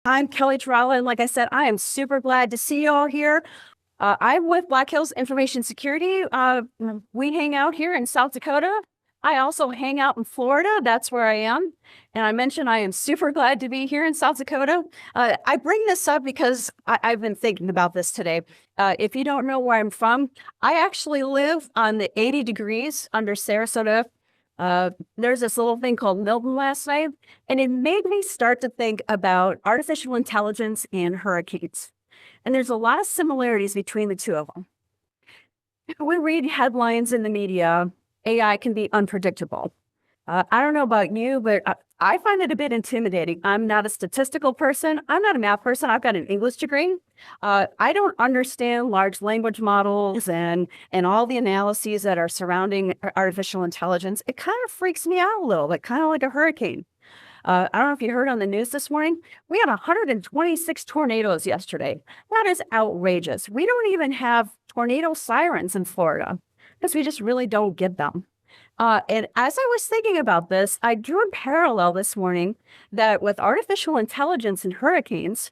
I'm Kelli Tarala, and like I said, I am super glad to see you all here. I'm with Black Hills Information Security. We hang out here in South Dakota. I also hang out in Florida. That's where I am. And I mentioned I am super glad to be here in South Dakota. I bring this up because I've been thinking about this today. If you don't know where I'm from, I actually live on the 80 degrees under Sarasota. There's this little thing called Milton last night, and it made me start to think about artificial intelligence and hurricanes. And there's a lot of similarities between the two of them. We read headlines in the media, AI can be unpredictable. I don't know about you, but I find it a bit intimidating. I'm not a statistical person. I'm not a math person. I've got an English degree. I don't understand large language models and all the analyses that are surrounding artificial intelligence. It kind of freaks me out a little bit, kind of like a hurricane. I don't know if you heard on the news this morning, we had 126 tornadoes yesterday. That is outrageous. We don't even have tornado sirens in Florida because we just really don't get them. And as I was thinking about this, I drew a parallel this morning that with artificial intelligence and hurricanes,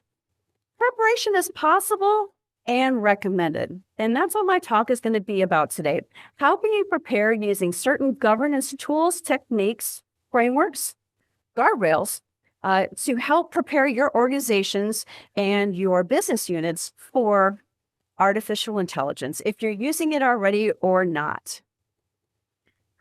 preparation is possible and recommended. And that's what my talk is going to be about today. How can you prepare using certain governance tools, techniques, frameworks, guardrails to help prepare your organizations and your business units for artificial intelligence, if you're using it already or not?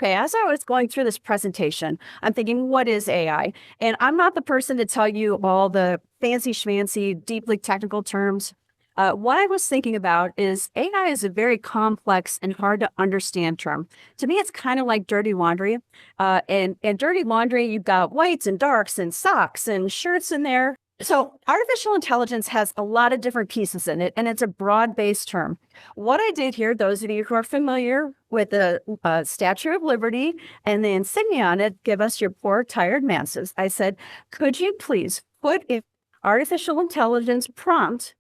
Okay, as I was going through this presentation, I'm thinking, what is AI? And I'm not the person to tell you all the fancy schmancy, deeply technical terms. What I was thinking about is AI is a very complex and hard to understand term. To me, it's kind of like dirty laundry. And dirty laundry, you've got whites and darks and socks and shirts in there. So artificial intelligence has a lot of different pieces in it, and it's a broad-based term. What I did here, those of you who are familiar with the Statue of Liberty and the insignia on it, give us your poor, tired masses. I said, could you please put in artificial intelligence prompt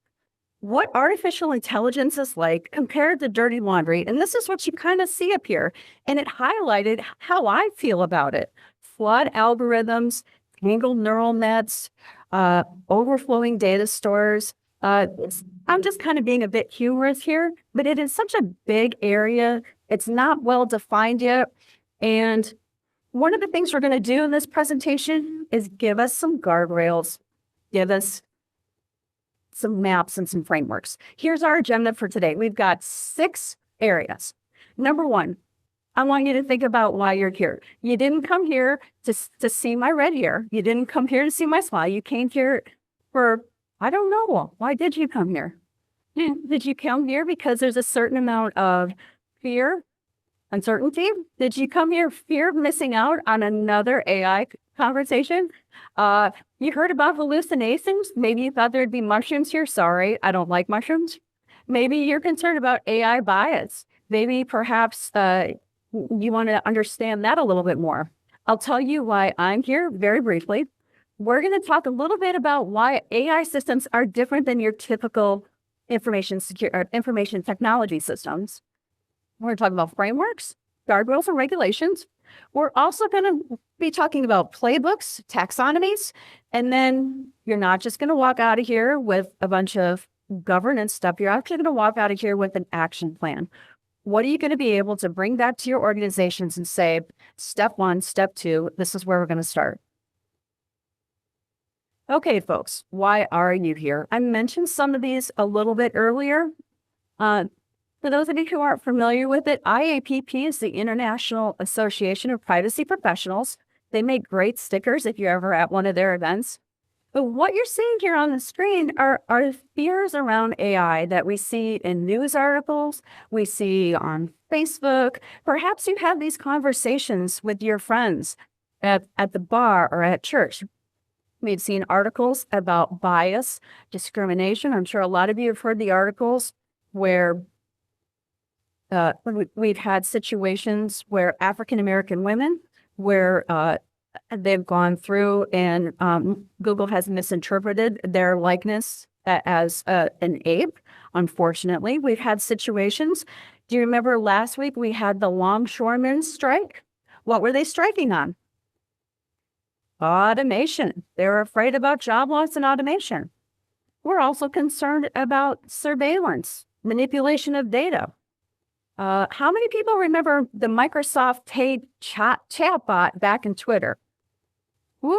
what artificial intelligence is like compared to dirty laundry? And this is what you kind of see up here. And it highlighted how I feel about it. Flawed algorithms, tangled neural nets, overflowing data stores. I'm just kind of being a bit humorous here, but it is such a big area. It's not well defined yet. And one of the things we're going to do in this presentation is give us some guardrails, give us some maps and some frameworks. Here's our agenda for today. We've got 6 areas. Number 1, I want you to think about why you're here. You didn't come here to see my red hair. You didn't come here to see my smile. You came here for, I don't know, why did you come here? Did you come here because there's a certain amount of fear, uncertainty? Did you come here fear of missing out on another AI conversation? You heard about hallucinations? Maybe you thought there'd be mushrooms here. Sorry, I don't like mushrooms. Maybe you're concerned about AI bias. Maybe perhaps you want to understand that a little bit more. I'll tell you why I'm here very briefly. We're going to talk a little bit about why AI systems are different than your typical information technology systems. We're going to talk about frameworks, guardrails, and regulations. We're also going to be talking about playbooks, taxonomies, and then you're not just going to walk out of here with a bunch of governance stuff. You're actually going to walk out of here with an action plan. What are you going to be able to bring back to your organizations and say, step 1, step 2, this is where we're going to start? Okay, folks, why are you here? I mentioned some of these a little bit earlier. For those of you who aren't familiar with it, IAPP is the International Association of Privacy Professionals. They make great stickers if you're ever at one of their events. But what you're seeing here on the screen are fears around AI that we see in news articles, we see on Facebook. Perhaps you have these conversations with your friends at the bar or at church. We've seen articles about bias, discrimination. I'm sure a lot of you have heard the articles where we've had situations where African-American women, where they've gone through and Google has misinterpreted their likeness as an ape. Unfortunately, we've had situations. Do you remember last week we had the longshoremen strike? What were they striking on? Automation. They're afraid about job loss and automation. We're also concerned about surveillance, manipulation of data. How many people remember the Microsoft paid chatbot back in Twitter? Woo!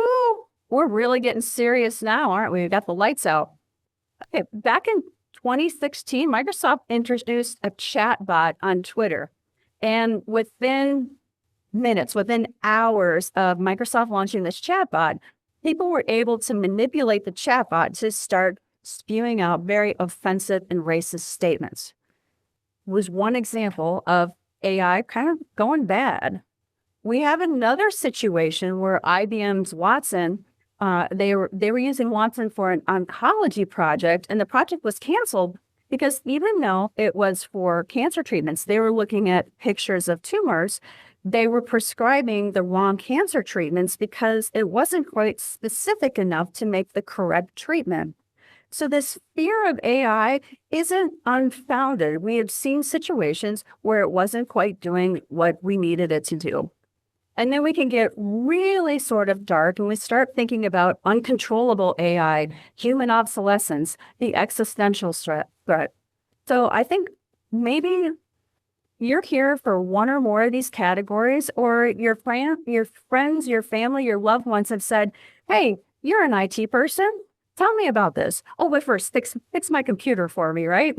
We're really getting serious now, aren't we? We got the lights out. Okay, back in 2016, Microsoft introduced a chatbot on Twitter. And within minutes, within hours of Microsoft launching this chatbot, people were able to manipulate the chatbot to start spewing out very offensive and racist statements. It was one example of AI kind of going bad. We have another situation where IBM's Watson, they were using Watson for an oncology project, and the project was canceled because even though it was for cancer treatments, they were looking at pictures of tumors. They were prescribing the wrong cancer treatments because it wasn't quite specific enough to make the correct treatment. So this fear of AI isn't unfounded. We have seen situations where it wasn't quite doing what we needed it to do. And then we can get really sort of dark when we start thinking about uncontrollable AI, human obsolescence, the existential threat. So I think maybe you're here for one or more of these categories, or your friends, your family, your loved ones have said, hey, you're an IT person. Tell me about this. Oh, but first, fix my computer for me, right?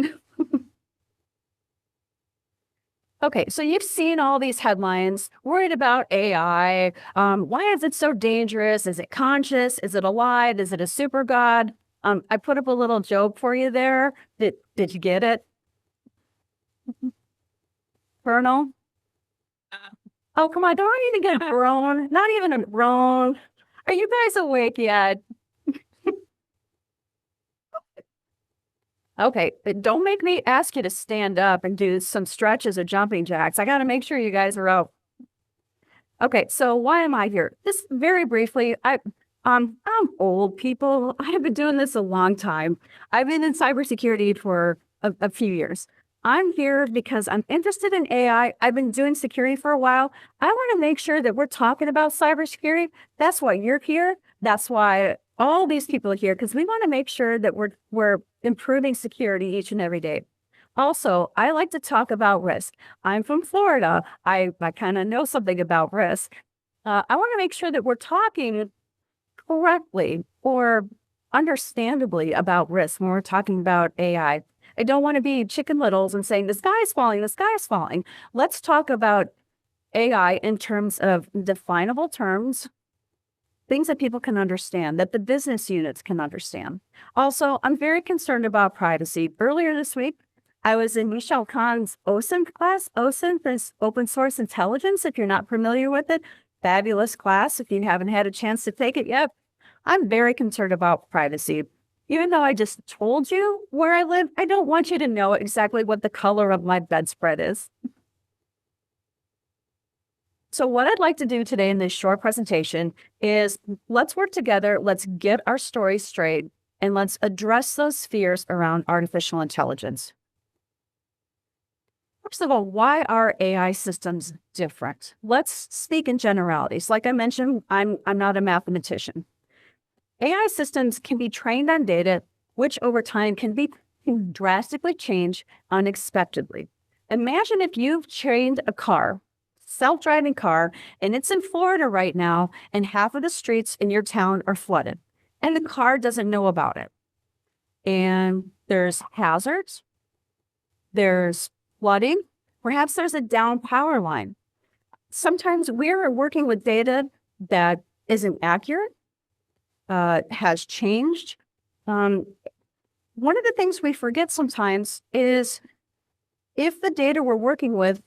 Okay, so you've seen all these headlines, worried about AI. Why is it so dangerous? Is it conscious? Is it alive? Is it a super god? I put up a little joke for you there. Did you get it? Colonel? Oh, come on, don't even get a groan. Not even a groan. Are you guys awake yet? Okay, don't make me ask you to stand up and do some stretches or jumping jacks. I got to make sure you guys are out. Okay, so why am I here? Just very briefly, I'm old, people. I have been doing this a long time. I've been in cybersecurity for a few years. I'm here because I'm interested in AI. I've been doing security for a while. I want to make sure that we're talking about cybersecurity. That's why you're here. That's why all these people are here, because we want to make sure that we're improving security each and every day. Also, I like to talk about risk. I'm from Florida. I kind of know something about risk. I want to make sure that we're talking correctly or understandably about risk when we're talking about AI. I don't want to be Chicken Littles and saying the sky is falling, the sky is falling. Let's talk about AI in terms of definable terms, things that people can understand, that the business units can understand. Also, I'm very concerned about privacy. Earlier this week, I was in Michelle Kahn's OSINT class. OSINT is Open Source Intelligence. If you're not familiar with it, fabulous class. If you haven't had a chance to take it yet, I'm very concerned about privacy. Even though I just told you where I live, I don't want you to know exactly what the color of my bedspread is. So what I'd like to do today in this short presentation is let's work together, let's get our story straight, and let's address those fears around artificial intelligence. First of all, why are AI systems different? Let's speak in generalities. Like I mentioned, I'm not a mathematician. AI systems can be trained on data, which over time can drastically change unexpectedly. Imagine if you've trained a car, self-driving car, and it's in Florida right now, and half of the streets in your town are flooded, and the car doesn't know about it. And there's hazards, there's flooding, perhaps there's a down power line. Sometimes we're working with data that isn't accurate, has changed. One of the things we forget sometimes is if the data we're working with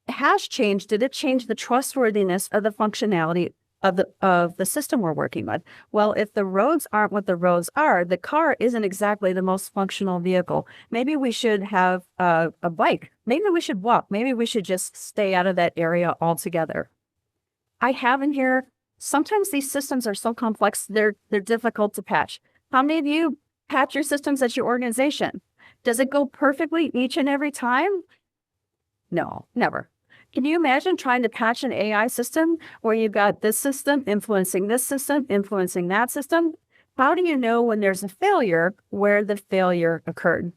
has changed, did it change the trustworthiness of the functionality of the system we're working with? Well, if the roads aren't what the roads are, the car isn't exactly the most functional vehicle. Maybe we should have a bike. Maybe we should walk. Maybe we should just stay out of that area altogether. I have in here, sometimes these systems are so complex, they're difficult to patch. How many of you patch your systems at your organization? Does it go perfectly each and every time? No, never. Can you imagine trying to patch an AI system where you've got this system influencing that system? How do you know when there's a failure, where the failure occurred?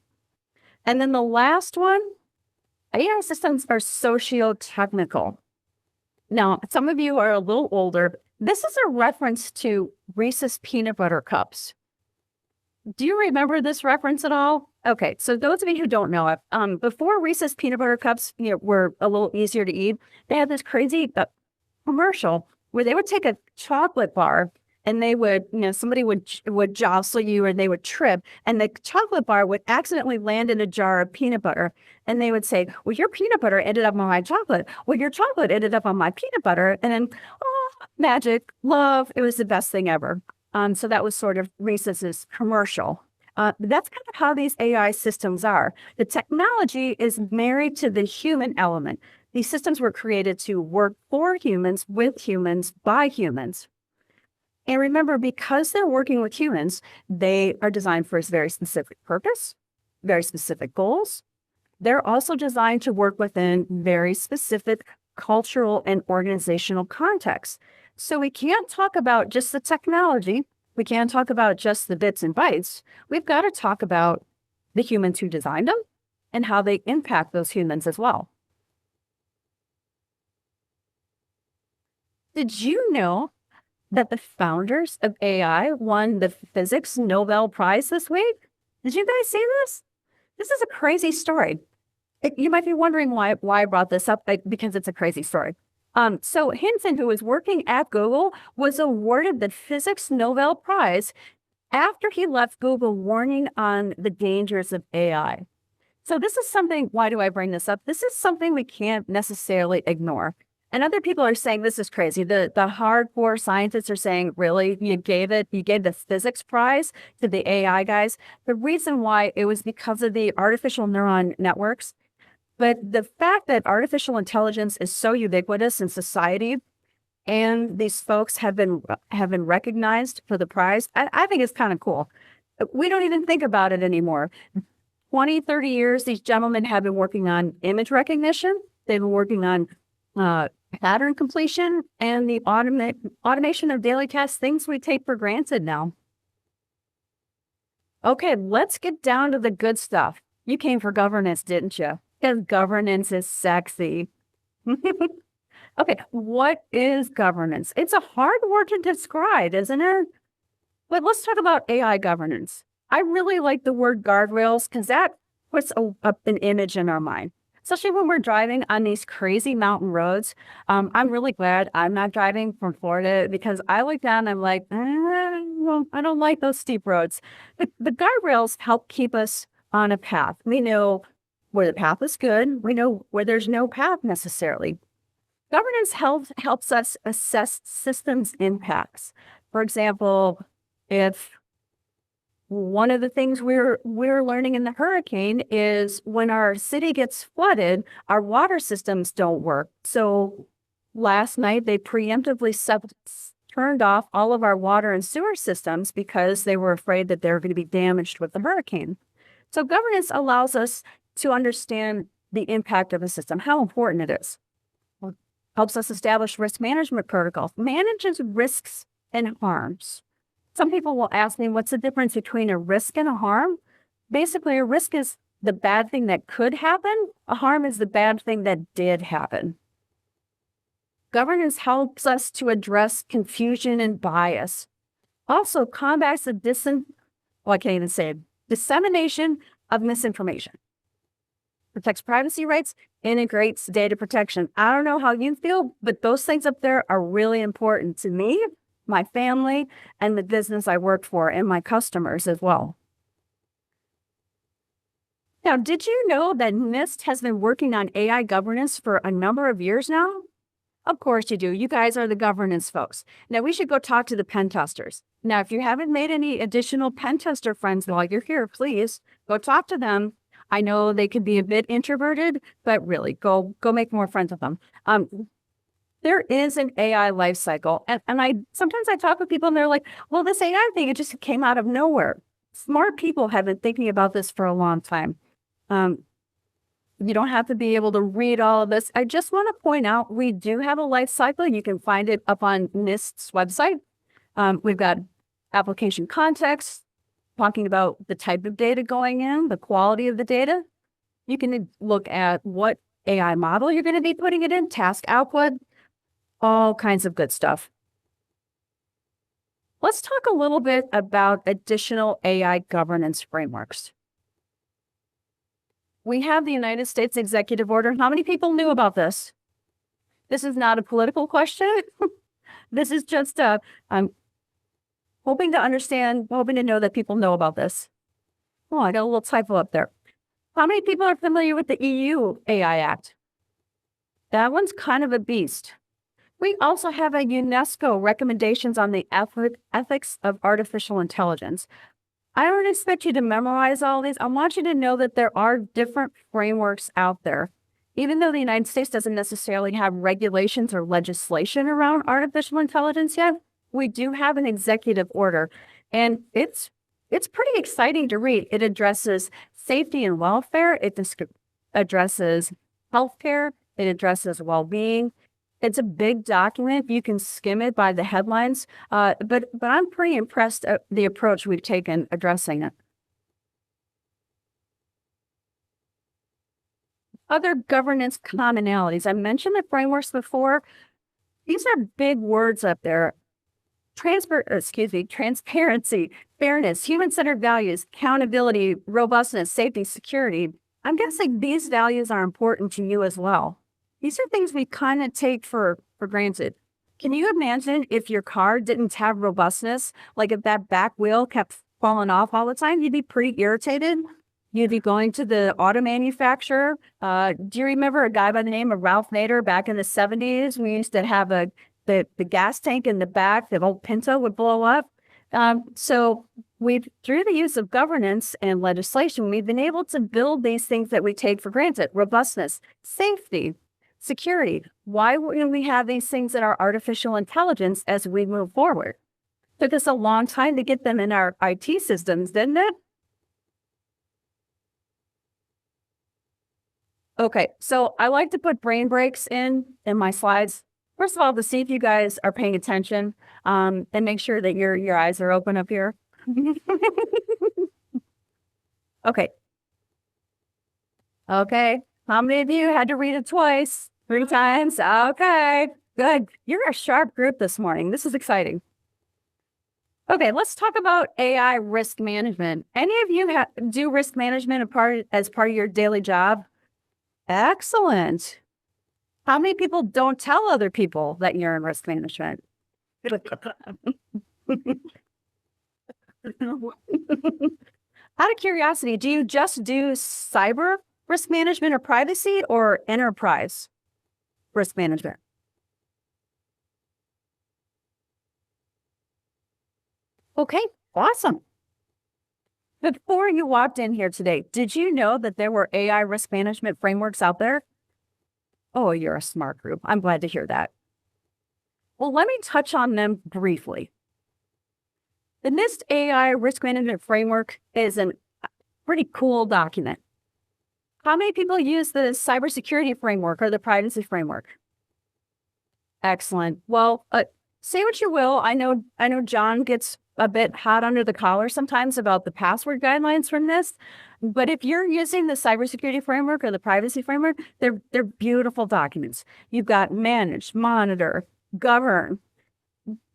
And then the last one, AI systems are socio-technical. Now, some of you are a little older. This is a reference to Reese's peanut butter cups. Do you remember this reference at all? Okay, so those of you who don't know it, before Reese's peanut butter cups, were a little easier to eat, they had this crazy commercial where they would take a chocolate bar and they would, somebody would jostle you or they would trip, and the chocolate bar would accidentally land in a jar of peanut butter, and they would say, "Well, your peanut butter ended up on my chocolate. Well, your chocolate ended up on my peanut butter," and then, oh, magic, love, it was the best thing ever. So that was sort of Reese's commercial. That's kind of how these AI systems are. The technology is married to the human element. These systems were created to work for humans, with humans, by humans. And remember, because they're working with humans, they are designed for a very specific purpose, very specific goals. They're also designed to work within very specific cultural and organizational contexts. So we can't talk about just the technology. We can't talk about just the bits and bytes. We've got to talk about the humans who designed them and how they impact those humans as well. Did you know that the founders of AI won the physics Nobel Prize this week? Did you guys see this? This is a crazy story. You might be wondering why I brought this up, because it's a crazy story. So Hinton, who was working at Google, was awarded the physics Nobel Prize after he left Google warning on the dangers of AI. So this is something, why do I bring this up? This is something we can't necessarily ignore. And other people are saying this is crazy. The hardcore scientists are saying, really, you gave the physics prize to the AI guys. The reason why, it was because of the artificial neuron networks. But the fact that artificial intelligence is so ubiquitous in society, and these folks have been recognized for the prize, I think it's kind of cool. We don't even think about it anymore. 20, 30 years, these gentlemen have been working on image recognition. They've been working on pattern completion and the automation of daily tasks, things we take for granted now. Okay, let's get down to the good stuff. You came for governance, didn't you? Because governance is sexy. Okay, what is governance? It's a hard word to describe, isn't it? But let's talk about AI governance. I really like the word guardrails because that puts up an image in our mind, especially when we're driving on these crazy mountain roads. I'm really glad I'm not driving from Florida, because I look down and I'm like, I don't like those steep roads. The guardrails help keep us on a path. We know where the path is good. We know where there's no path necessarily. Governance helps us assess systems impacts. For example, if one of the things we're learning in the hurricane is when our city gets flooded, our water systems don't work. So last night they preemptively turned off all of our water and sewer systems because they were afraid that they were going to be damaged with the hurricane. So governance allows us to understand the impact of a system, how important it is. Helps us establish risk management protocols, manages risks and harms. Some people will ask me, what's the difference between a risk and a harm? Basically, a risk is the bad thing that could happen. A harm is the bad thing that did happen. Governance helps us to address confusion and bias. Also combats the dissemination of misinformation. Protects privacy rights, integrates data protection. I don't know how you feel, but those things up there are really important to me, my family, and the business I work for, and my customers as well. Now, did you know that NIST has been working on AI governance for a number of years now? Of course you do. You guys are the governance folks. Now, we should go talk to the pen testers. Now, if you haven't made any additional pen tester friends while you're here, please go talk to them. I know they could be a bit introverted, but really, go make more friends with them. There is an AI life cycle. And sometimes I talk with people and they're like, well, this AI thing, it just came out of nowhere. Smart people have been thinking about this for a long time. You don't have to be able to read all of this. I just want to point out, we do have a life cycle. You can find it up on NIST's website. We've got application context, talking about the type of data going in, the quality of the data. You can look at what AI model you're going to be putting it in, task output, all kinds of good stuff. Let's talk a little bit about additional AI governance frameworks. We have the United States Executive Order. How many people knew about this? This is not a political question. This is just I'm hoping to understand, hoping to know that people know about this. Oh, I got a little typo up there. How many people are familiar with the EU AI Act? That one's kind of a beast. We also have a UNESCO recommendations on the ethics of artificial intelligence. I don't expect you to memorize all these. I want you to know that there are different frameworks out there. Even though the United States doesn't necessarily have regulations or legislation around artificial intelligence yet, we do have an executive order, and it's pretty exciting to read. It addresses safety and welfare. It addresses healthcare. It addresses well-being. It's a big document. You can skim it by the headlines, but I'm pretty impressed at the approach we've taken addressing it. Other governance commonalities. I mentioned the frameworks before. These are big words up there. Transparency, fairness, human-centered values, accountability, robustness, safety, security. I'm guessing these values are important to you as well. These are things we kind of take for granted. Can you imagine if your car didn't have robustness? Like if that back wheel kept falling off all the time, you'd be pretty irritated. You'd be going to the auto manufacturer. Do you remember a guy by the name of Ralph Nader back in the 70s? We used to have the gas tank in the back, the old Pinto would blow up. So through the use of governance and legislation, we've been able to build these things that we take for granted: robustness, safety, security. Why wouldn't we have these things in our artificial intelligence as we move forward? Took us a long time to get them in our IT systems, didn't it? Okay, so I like to put brain breaks in my slides. First of all, to see if you guys are paying attention, and make sure that your eyes are open up here. Okay. Okay. How many of you had to read it twice? 3 times? Okay, good. You're a sharp group this morning. This is exciting. Okay, let's talk about AI risk management. Any of you do risk management as part of your daily job? Excellent. How many people don't tell other people that you're in risk management? Out of curiosity, do you just do cyber risk management or privacy, or enterprise risk management? Okay, awesome. Before you walked in here today, did you know that there were AI risk management frameworks out there? Oh, you're a smart group. I'm glad to hear that. Well, let me touch on them briefly. The NIST AI Risk Management Framework is a pretty cool document. How many people use the cybersecurity framework or the privacy framework? Excellent. Well, say what you will. I know John gets a bit hot under the collar sometimes about the password guidelines from this, but if you're using the cybersecurity framework or the privacy framework, they're beautiful documents. You've got manage, monitor, govern.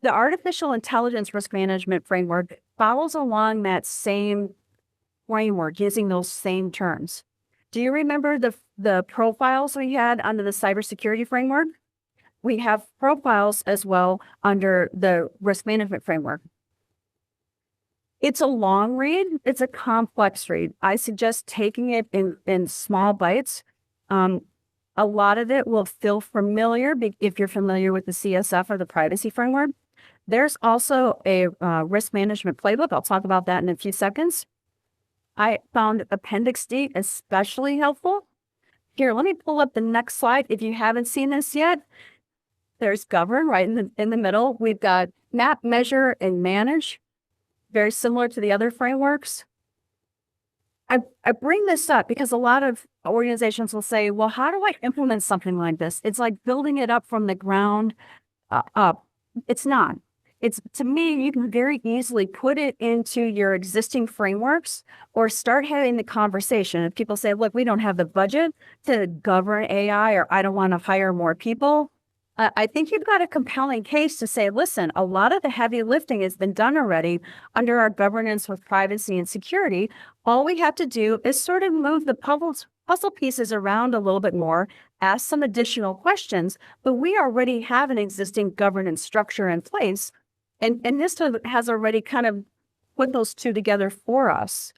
The artificial intelligence risk management framework follows along that same framework, using those same terms. Do you remember the profiles we had under the cybersecurity framework? We have profiles as well under the risk management framework. It's a long read. It's a complex read. I suggest taking it in small bites. A lot of it will feel familiar if you're familiar with the CSF or the privacy framework. There's also a risk management playbook. I'll talk about that in a few seconds. I found Appendix D especially helpful. Here, let me pull up the next slide. If you haven't seen this yet, there's govern right in the middle. We've got map, measure, and manage. Very similar to the other frameworks. I bring this up because a lot of organizations will say, well, how do I implement something like this? It's like building it up from the ground up. It's not. It's, to me, you can very easily put it into your existing frameworks or start having the conversation. If people say, look, we don't have the budget to govern AI, or I don't want to hire more people, I think you've got a compelling case to say, listen, a lot of the heavy lifting has been done already under our governance with privacy and security. All we have to do is sort of move the puzzle pieces around a little bit more, ask some additional questions, but we already have an existing governance structure in place. And NIST has already kind of put those two together for us.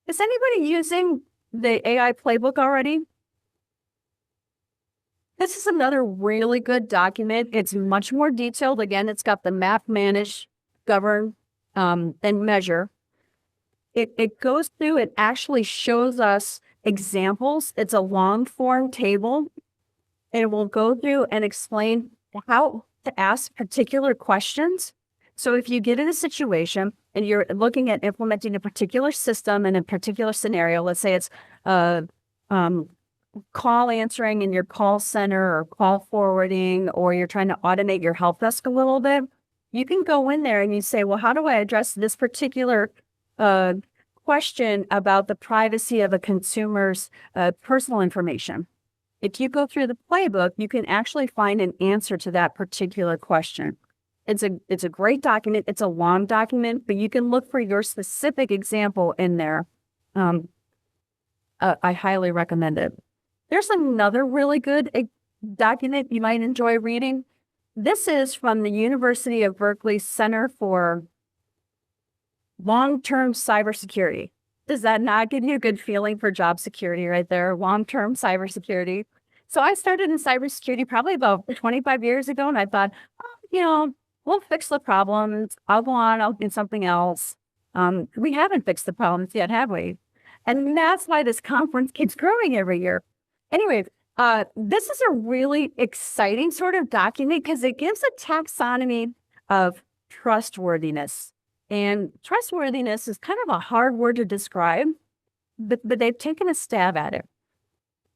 Is anybody using the AI playbook already? This is another really good document. It's much more detailed. Again, it's got the map, manage, govern, and measure. It goes through, it actually shows us examples. It's a long form table. And it will go through and explain how to ask particular questions. So if you get in a situation and you're looking at implementing a particular system in a particular scenario, let's say it's call answering in your call center or call forwarding, or you're trying to automate your help desk a little bit, you can go in there and you say, well, how do I address this particular question about the privacy of a consumer's personal information? If you go through the playbook, you can actually find an answer to that particular question. It's a great document. It's a long document, but you can look for your specific example in there. I highly recommend it. There's another really good document you might enjoy reading. This is from the University of Berkeley Center for Long-Term Cybersecurity. Does that not give you a good feeling for job security right there? Long-term cybersecurity. So I started in cybersecurity probably about 25 years ago, and I thought, oh, we'll fix the problems. I'll go on, I'll do something else. We haven't fixed the problems yet, have we? And that's why this conference keeps growing every year. Anyway, this is a really exciting sort of document because it gives a taxonomy of trustworthiness. And trustworthiness is kind of a hard word to describe, but they've taken a stab at it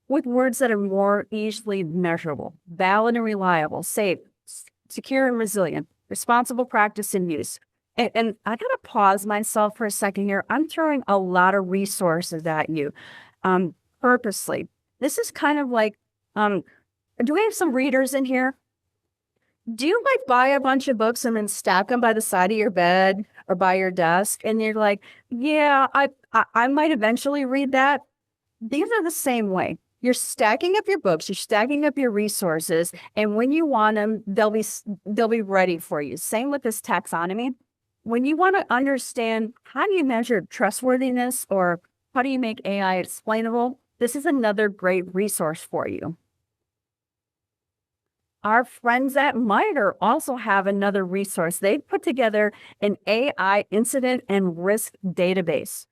with words that are more easily measurable: valid and reliable, safe, secure and resilient, responsible practice and use. And I got to pause myself for a second here. I'm throwing a lot of resources at you purposely. This is kind of like, do we have some readers in here? Do you like buy a bunch of books and then stack them by the side of your bed or by your desk? And you're like, yeah, I might eventually read that. These are the same way. You're stacking up your books, you're stacking up your resources, and when you want them, they'll be ready for you. Same with this taxonomy. When you want to understand how do you measure trustworthiness or how do you make AI explainable, this is another great resource for you. Our friends at MITRE also have another resource. They've put together an AI incident and risk database.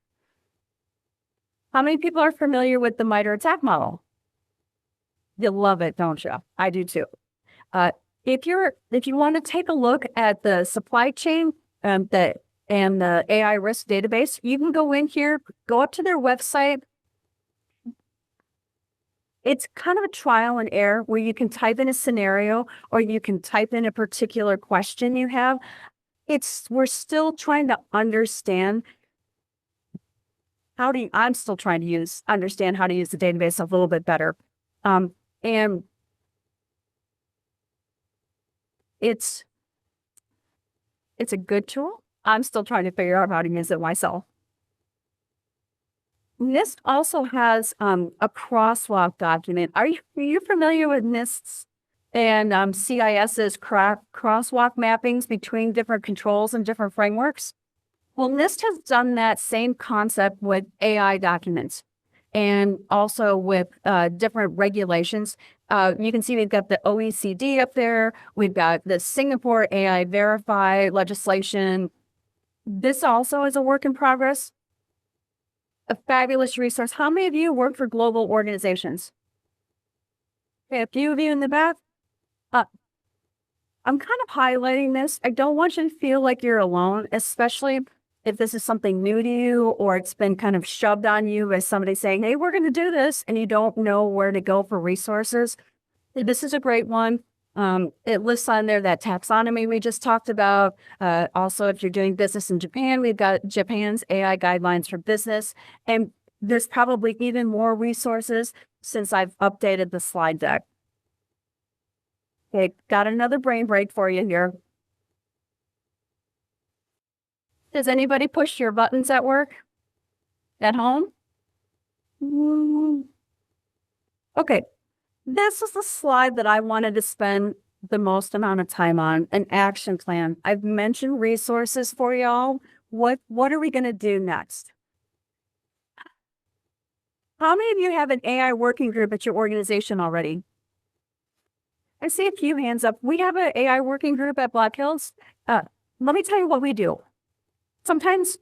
How many people are familiar with the MITRE attack model? You love it, don't you? I do too. If you want to take a look at the supply chain and the AI risk database, you can go in here, go up to their website. It's kind of a trial and error where you can type in a scenario or you can type in a particular question you have. We're still trying to understand I'm still trying to understand how to use the database a little bit better. And it's a good tool. I'm still trying to figure out how to use it myself. NIST also has a crosswalk document. Are you familiar with NIST's and CIS's crosswalk mappings between different controls and different frameworks? Well, NIST has done that same concept with AI documents and also with different regulations. You can see we've got the OECD up there. We've got the Singapore AI Verify legislation. This also is a work in progress. A fabulous resource. How many of you work for global organizations? Okay, a few of you in the back. I'm kind of highlighting this. I don't want you to feel like you're alone, especially if this is something new to you or it's been kind of shoved on you as somebody saying, hey, we're going to do this, and you don't know where to go for resources, this is a great one. It lists on there that taxonomy we just talked about. Also, if you're doing business in Japan, we've got Japan's AI guidelines for business. And there's probably even more resources since I've updated the slide deck. Okay, got another brain break for you here. Does anybody push your buttons at work? At home? Okay, this is the slide that I wanted to spend the most amount of time on, an action plan. I've mentioned resources for y'all. What are we going to do next? How many of you have an AI working group at your organization already? I see a few hands up. We have an AI working group at Black Hills. Let me tell you what we do. Sometimes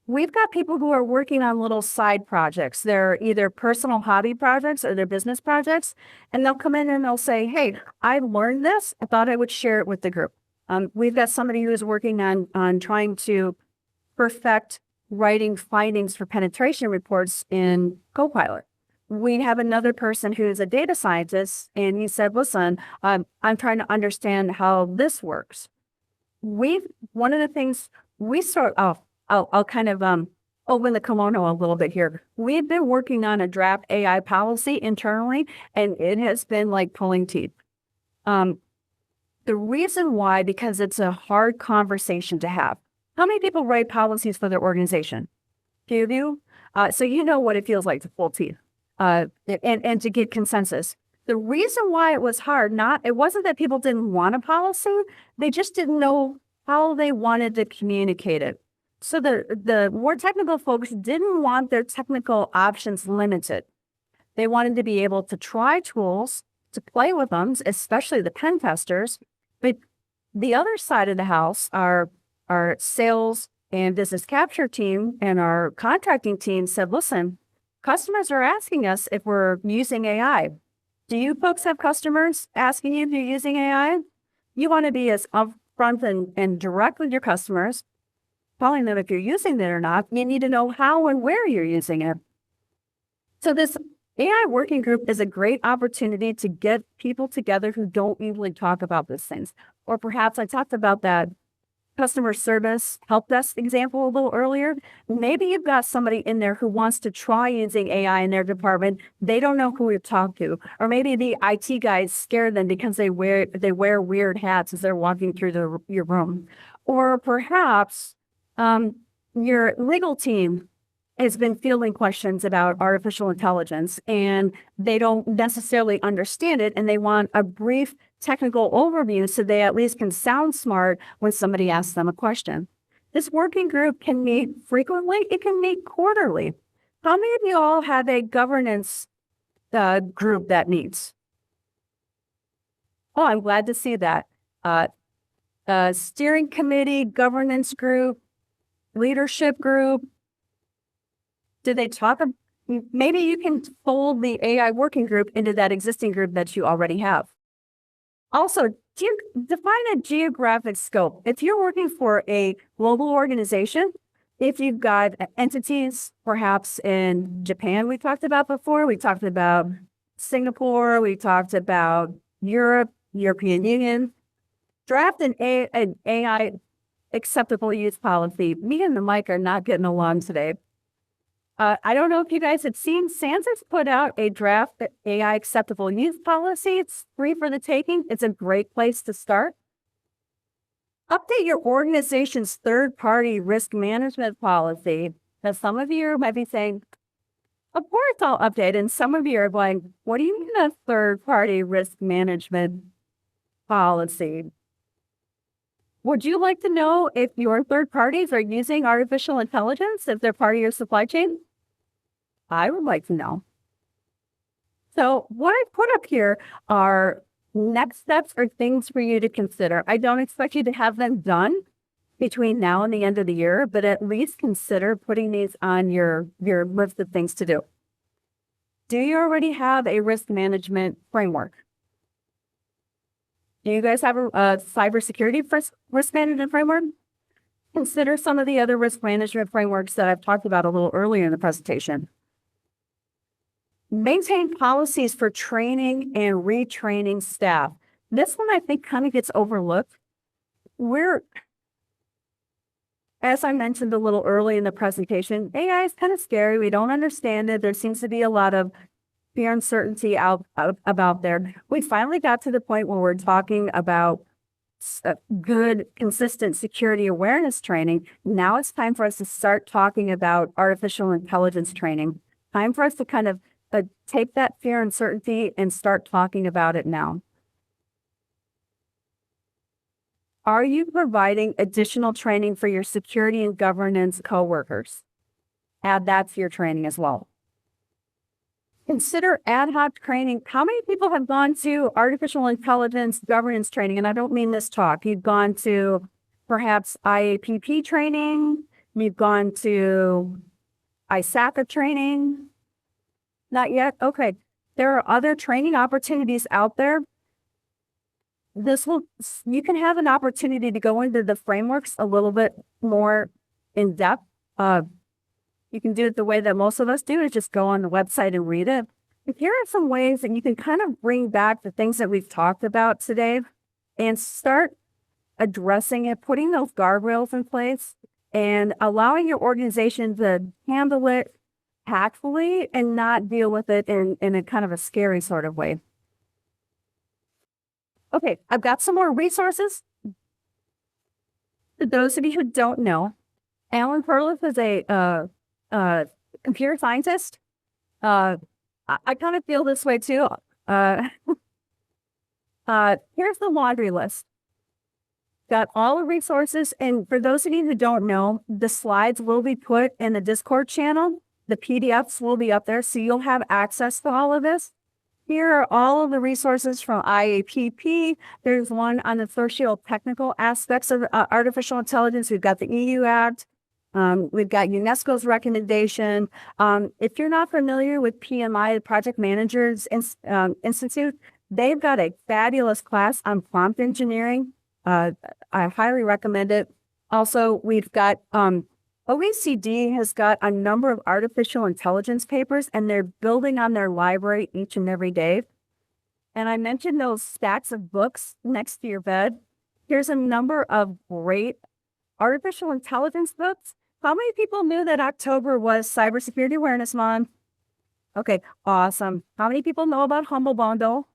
we've got people who are working on little side projects. They're either personal hobby projects or they're business projects. And they'll come in and they'll say, hey, I learned this. I thought I would share it with the group. We've got somebody who is working on trying to perfect writing findings for penetration reports in Copilot. We have another person who's a data scientist, and he said, listen, I'm trying to understand how this works. One of the things we sort of, I'll kind of open the kimono a little bit here. We've been working on a draft AI policy internally, and it has been like pulling teeth. The reason why, because it's a hard conversation to have. How many people write policies for their organization? Few of you? So you know what it feels like to pull teeth and to get consensus. The reason why it was hard, it wasn't that people didn't want a policy, they just didn't know how they wanted to communicate it. So the more technical folks didn't want their technical options limited. They wanted to be able to try tools, to play with them, especially the pen testers. But the other side of the house, our sales and business capture team and our contracting team said, listen, customers are asking us if we're using AI. Do you folks have customers asking you if you're using AI? You want to be as upfront and direct with your customers, telling them if you're using it or not. You need to know how and where you're using it. So this AI working group is a great opportunity to get people together who don't usually talk about these things. Or perhaps I talked about that customer service help desk example a little earlier. Maybe you've got somebody in there who wants to try using AI in their department. They don't know who to talk to. Or maybe the IT guys scare them because they wear weird hats as they're walking through your room. Or perhaps your legal team has been fielding questions about artificial intelligence and they don't necessarily understand it and they want a brief technical overview so they at least can sound smart when somebody asks them a question. This working group can meet frequently. It can meet quarterly. How many of you all have a governance group that meets? Oh, I'm glad to see that. Steering committee, governance group, leadership group. Did they talk? Maybe you can fold the AI working group into that existing group that you already have. Also, define a geographic scope. If you're working for a global organization, if you've got entities, perhaps in Japan, we talked about before, we talked about Singapore, we talked about Europe, European Union, draft an AI acceptable use policy. Me and the mic are not getting along today. I don't know if you guys have seen, SANS's put out a draft AI acceptable use policy. It's free for the taking. It's a great place to start. Update your organization's third-party risk management policy. Now, some of you might be saying, of course I'll update. And some of you are going, what do you mean a third-party risk management policy? Would you like to know if your third parties are using artificial intelligence, if they're part of your supply chain? I would like to know. So what I put up here are next steps or things for you to consider. I don't expect you to have them done between now and the end of the year, but at least consider putting these on your list of things to do. Do you already have a risk management framework? Do you guys have a cybersecurity risk management framework? Consider some of the other risk management frameworks that I've talked about a little earlier in the presentation. Maintain policies for training and retraining staff. This one I think kind of gets overlooked. As I mentioned a little early in the presentation, AI is kind of scary. We don't understand it. There seems to be a lot of fear and uncertainty about there. We finally got to the point where we're talking about good, consistent security awareness training. Now it's time for us to start talking about artificial intelligence training. Time for us to kind of take that fear and uncertainty and start talking about it now. Are you providing additional training for your security and governance coworkers? Add that to your training as well. Consider ad hoc training. How many people have gone to artificial intelligence governance training? And I don't mean this talk. You've gone to perhaps IAPP training. You've gone to ISACA training. Not yet? Okay. There are other training opportunities out there. You can have an opportunity to go into the frameworks a little bit more in depth. You can do it the way that most of us do, is just go on the website and read it. But here are some ways that you can kind of bring back the things that we've talked about today and start addressing it, putting those guardrails in place and allowing your organization to handle it tactfully and not deal with it in a kind of a scary sort of way. Okay, I've got some more resources. For those of you who don't know, Alan Perlis is a computer scientist. I kind of feel this way too. Here's the laundry list. Got all the resources, and for those of you who don't know, the slides will be put in the Discord channel. The PDFs will be up there, so you'll have access to all of this. Here are all of the resources from IAPP. There's one on the socio-technical aspects of artificial intelligence. We've got the EU Act. We've got UNESCO's recommendation. If you're not familiar with PMI, the Project Managers Institute, they've got a fabulous class on prompt engineering. I highly recommend it. Also, we've got OECD has got a number of artificial intelligence papers, and they're building on their library each and every day. And I mentioned those stacks of books next to your bed. Here's a number of great artificial intelligence books. How many people knew that October was Cybersecurity Awareness Month? Okay, awesome. How many people know about Humble Bundle?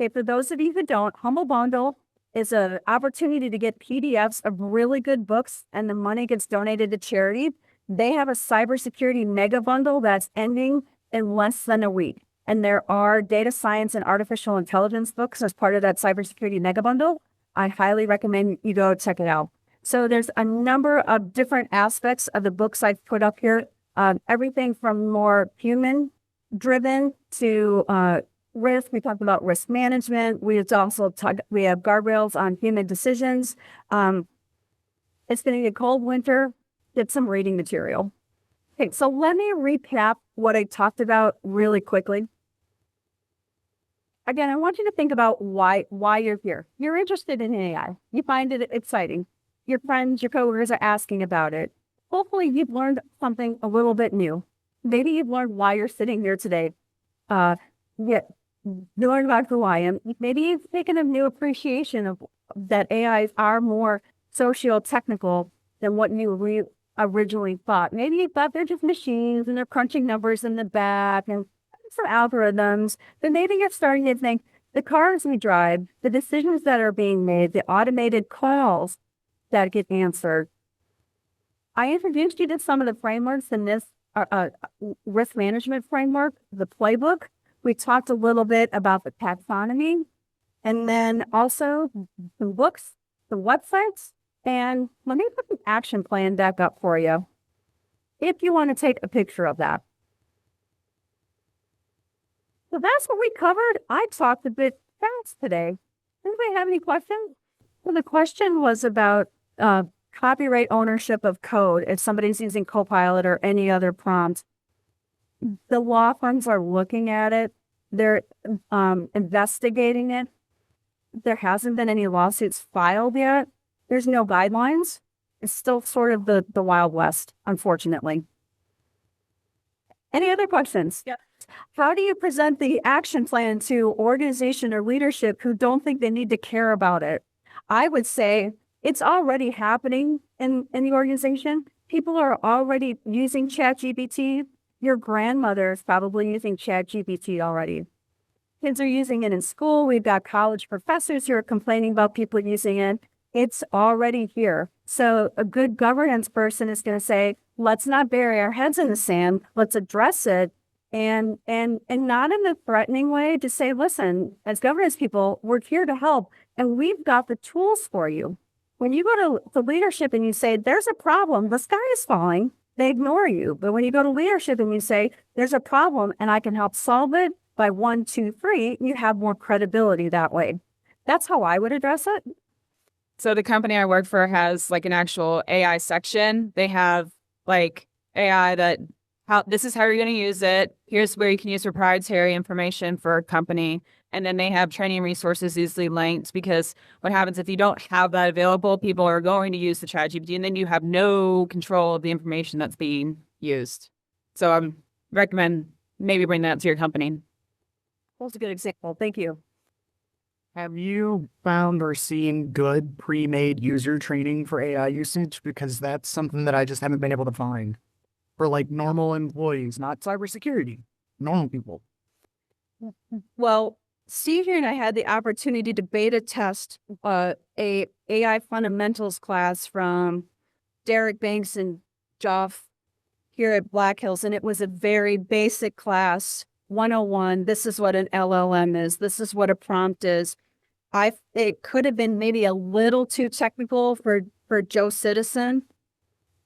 Okay, for those of you who don't, Humble Bundle is an opportunity to get PDFs of really good books, and the money gets donated to charity. They have a cybersecurity mega bundle that's ending in less than a week. And there are data science and artificial intelligence books as part of that cybersecurity mega bundle. I highly recommend you go check it out. So there's a number of different aspects of the books I've put up here. Everything from more human-driven to risk. We talked about risk management. We have guardrails on human decisions. It's going to be a cold winter. Get some reading material. Okay, so let me recap what I talked about really quickly. Again, I want you to think about why you're here. You're interested in AI. You find it exciting. Your friends, your coworkers are asking about it. Hopefully, you've learned something a little bit new. Maybe you've learned why you're sitting here today. You learned about who I am. Maybe you've taken a new appreciation of that AIs are more socio-technical than what you originally thought. Maybe you thought they're just machines and they're crunching numbers in the back and some algorithms. But maybe you're starting to think the cars we drive, the decisions that are being made, the automated calls that get answered. I introduced you to some of the frameworks in this risk management framework, the playbook. We talked a little bit about the taxonomy, and then also some books, some websites, and let me put the action plan back up for you if you want to take a picture of that. So that's what we covered. I talked a bit fast today. Anybody have any questions? Well, the question was about copyright ownership of code if somebody's using Copilot or any other prompt. The law firms are looking at it. They're investigating it. There hasn't been any lawsuits filed yet. There's no guidelines. It's still sort of the Wild West, unfortunately. Any other questions? Yeah. How do you present the action plan to organization or leadership who don't think they need to care about it? I would say it's already happening in the organization. People are already using ChatGPT. Your grandmother is probably using ChatGPT already. Kids are using it in school. We've got college professors who are complaining about people using it. It's already here. So a good governance person is going to say, let's not bury our heads in the sand. Let's address it. And not in a threatening way, to say, listen, as governance people, we're here to help and we've got the tools for you. When you go to leadership and you say, there's a problem, the sky is falling, they ignore you. But when you go to leadership and you say, there's a problem and I can help solve it by 1, 2, 3, you have more credibility that way. That's how I would address it. So the company I work for has like an actual AI section. They have like AI that this is how you're going to use it. Here's where you can use proprietary information for a company. And then they have training resources easily linked, because what happens if you don't have that available, people are going to use the ChatGPT and then you have no control of the information that's being used. So I recommend maybe bring that to your company. That's a good example. Thank you. Have you found or seen good pre-made user training for AI usage? Because that's something that I just haven't been able to find for like normal employees, not cybersecurity, normal people. Well, Steve here and I had the opportunity to beta test a AI fundamentals class from Derek Banks and Joff here at Black Hills, and it was a very basic class, 101. This is what an LLM is. This is what a prompt is. It could have been maybe a little too technical for Joe Citizen.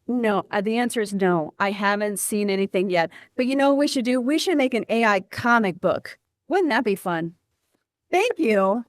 No, the answer is no. I haven't seen anything yet. But you know what we should do? We should make an AI comic book. Wouldn't that be fun? Thank you.